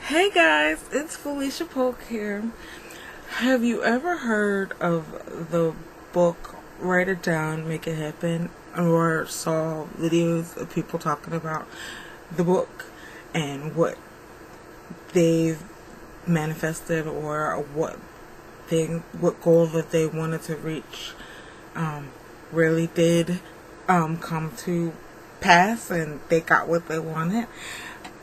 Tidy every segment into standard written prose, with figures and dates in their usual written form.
Hey guys, it's Felicia Polk here. Have you ever heard of the book Write It Down, Make It Happen, or saw videos of people talking about the book and what they've manifested or what goal that they wanted to reach really did come to pass and they got what they wanted?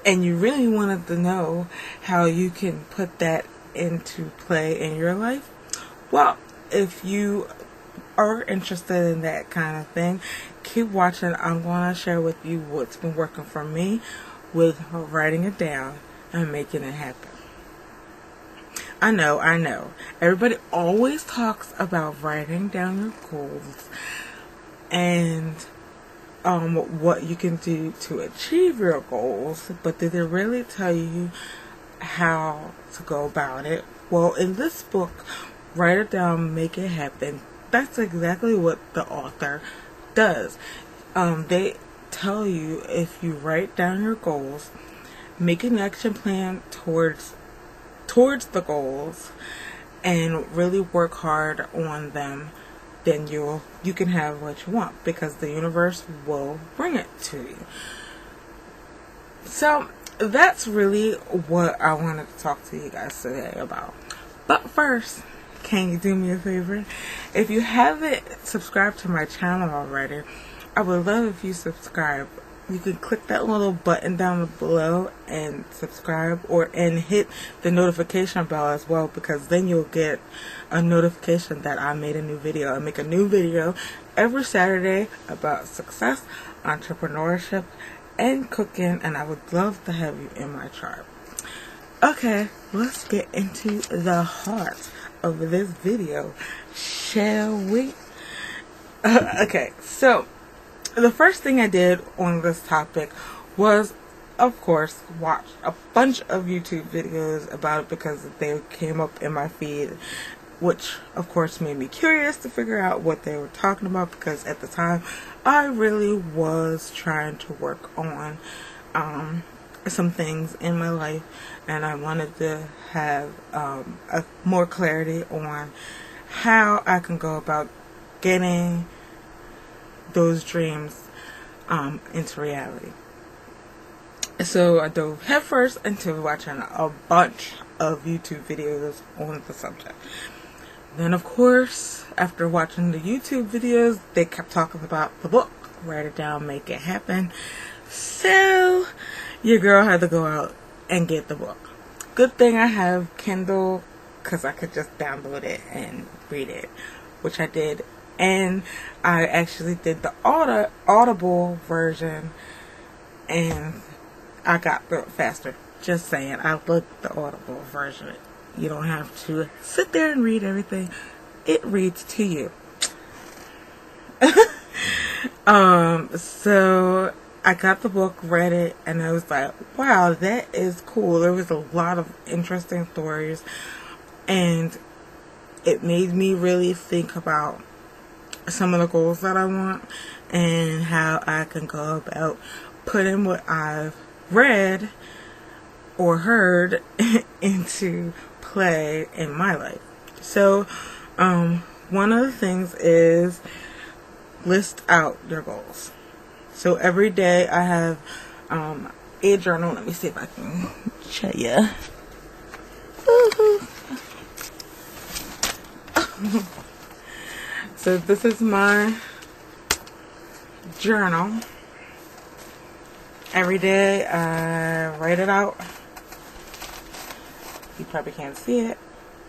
And you really wanted to know how you can put that into play in your life? Well, if you are interested in that kind of thing, keep watching. I'm going to share with you what's been working for me with writing it down and making it happen. I know. Everybody always talks about writing down your goals and what you can do to achieve your goals, but did they really tell you how to go about it? Well, in this book, Write It Down, Make It Happen, that's exactly what the author does. They tell you if you write down your goals, make an action plan towards the goals, and really work hard on them, then you can have what you want, because the universe will bring it to you. So that's really what I wanted to talk to you guys today about. But first, can you do me a favor? If you haven't subscribed to my channel already, I would love if you subscribe. You can click that little button down below and subscribe, and hit the notification bell as well, because then you'll get a notification that I made a new video. I make a new video every Saturday about success, entrepreneurship, and cooking, and I would love to have you in my tribe. Okay, let's get into the heart of this video, shall we? Okay, so the first thing I did on this topic was, of course, watch a bunch of YouTube videos about it, because they came up in my feed, which of course made me curious to figure out what they were talking about, because at the time I really was trying to work on some things in my life, and I wanted to have a more clarity on how I can go about getting those dreams into reality. So I dove headfirst into watching a bunch of YouTube videos on the subject. Then, of course, after watching the YouTube videos, they kept talking about the book, Write It Down, Make It Happen. So your girl had to go out and get the book. Good thing I have Kindle, because I could just download it and read it, which I did. And I actually did the Audible version, and I got through it faster. Just saying, I looked the Audible version. You don't have to sit there and read everything. It reads to you. So I got the book, read it, and I was like, wow, that is cool. There was a lot of interesting stories, and it made me really think about some of the goals that I want and how I can go about putting what I've read or heard into play in my life. So one of the things is list out your goals. So every day I have a journal. Let me see if I can show you. So this is my journal. Every day I write it out. You probably can't see it,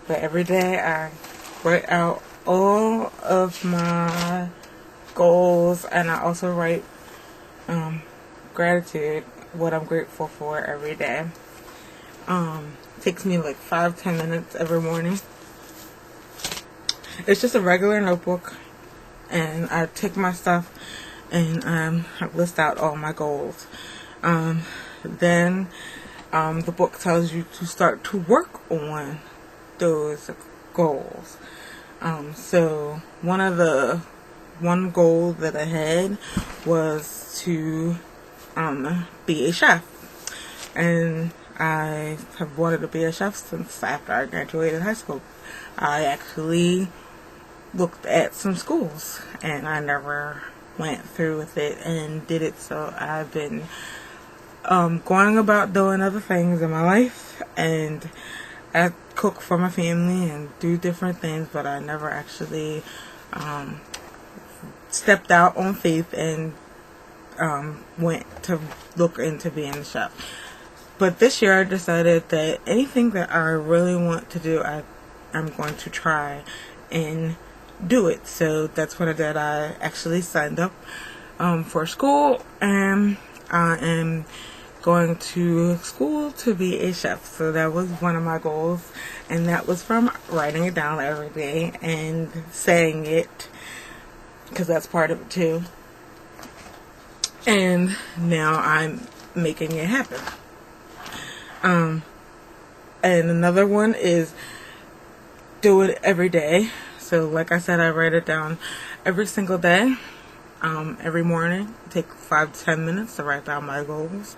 but every day I write out all of my goals, and I also write gratitude, what I'm grateful for every day. Takes me like 5-10 minutes every morning. It's just a regular notebook, and I take my stuff and I list out all my goals. Then the book tells you to start to work on those goals. So one goal that I had was to be a chef, and I have wanted to be a chef since after I graduated high school. I actually looked at some schools and I never went through with it and did it, so I've been going about doing other things in my life, and I cook for my family and do different things, but I never actually stepped out on faith and went to look into being a chef. But this year I decided that anything that I really want to do, I'm going to try and do it. So that's what I did. I actually signed up for school, and I am going to school to be a chef. So that was one of my goals, and that was from writing it down every day and saying it, because that's part of it too. And now I'm making it happen. And another one is do it every day. So like I said, I write it down every single day. Every morning, take 5 to 10 minutes to write down my goals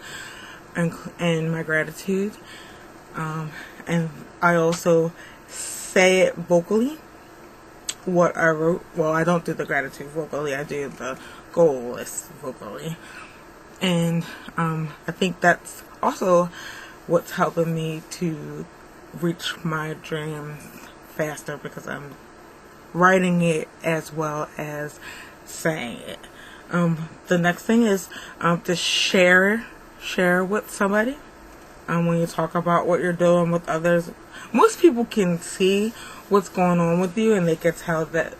and my gratitude. And I also say it vocally, what I wrote. Well, I don't do the gratitude vocally, I do the goal list vocally. And I think that's also what's helping me to reach my dreams faster, because I'm writing it as well as saying it. The next thing is to share with somebody. When you talk about what you're doing with others, most people can see what's going on with you, and they can tell that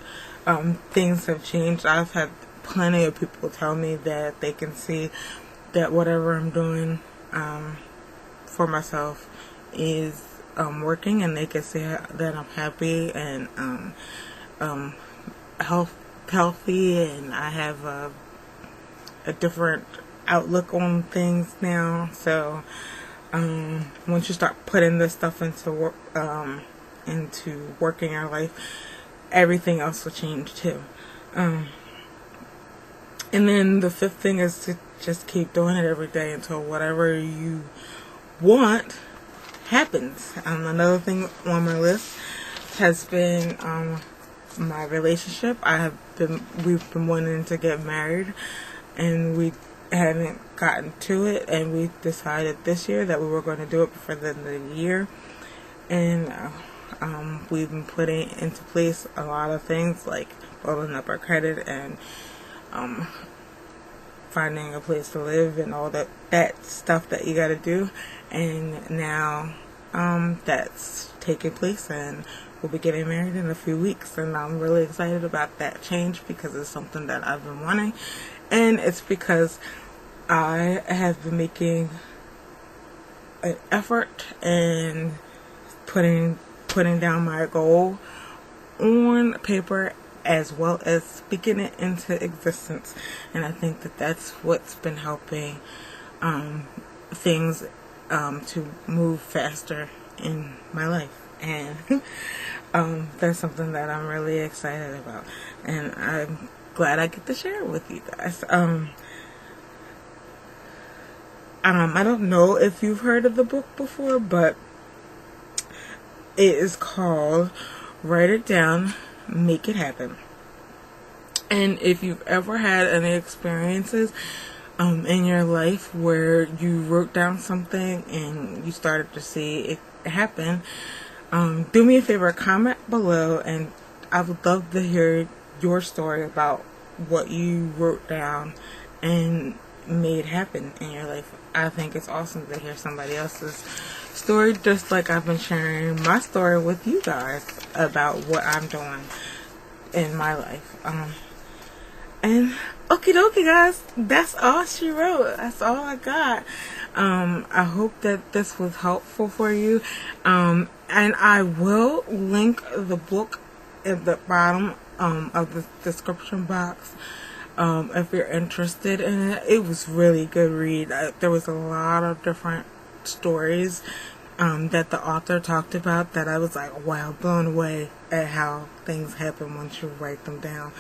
things have changed. I've had plenty of people tell me that they can see that whatever I'm doing for myself is working, and they can see that I'm happy and healthy, and I have a different outlook on things now. So once you start putting this stuff into work, into working your life, everything else will change too. And then the fifth thing is to just keep doing it every day until whatever you want happens. Another thing on my list has been my relationship. We've been wanting to get married, and we haven't gotten to it, and we decided this year that we were going to do it before the end of the year. And we've been putting into place a lot of things, like building up our credit and finding a place to live and all that stuff that you gotta do. And now that's taking place, and we'll be getting married in a few weeks, and I'm really excited about that change, because it's something that I've been wanting, and it's because I have been making an effort and putting down my goal on paper, as well as speaking it into existence. And I think that that's what's been helping things to move faster in my life. And that's something that I'm really excited about, and I'm glad I get to share it with you guys. I don't know if you've heard of the book before, but it is called Write It Down, Make It Happen. And if you've ever had any experiences in your life where you wrote down something and you started to see it happen, do me a favor, comment below, and I would love to hear your story about what you wrote down and made happen in your life. I think it's awesome to hear somebody else's story, just like I've been sharing my story with you guys about what I'm doing in my life. And okie dokie, guys, that's all she wrote. That's all I got. I hope that this was helpful for you. And I will link the book at the bottom of the description box. If you're interested in it. It was really good read. There was a lot of different stories that the author talked about that I was like, wow, blown away at how things happen once you write them down.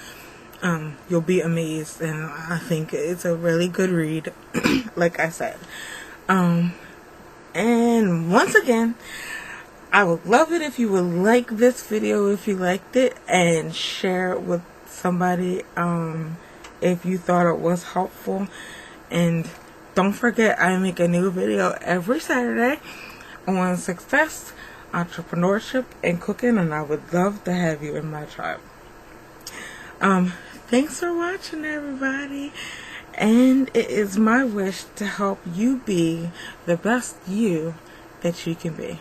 You'll be amazed, and I think it's a really good read, like I said. And once again, I would love it if you would like this video if you liked it, and share it with somebody if you thought it was helpful. And don't forget, I make a new video every Saturday on success, entrepreneurship, and cooking, and I would love to have you in my tribe. Thanks for watching, everybody, and it is my wish to help you be the best you that you can be.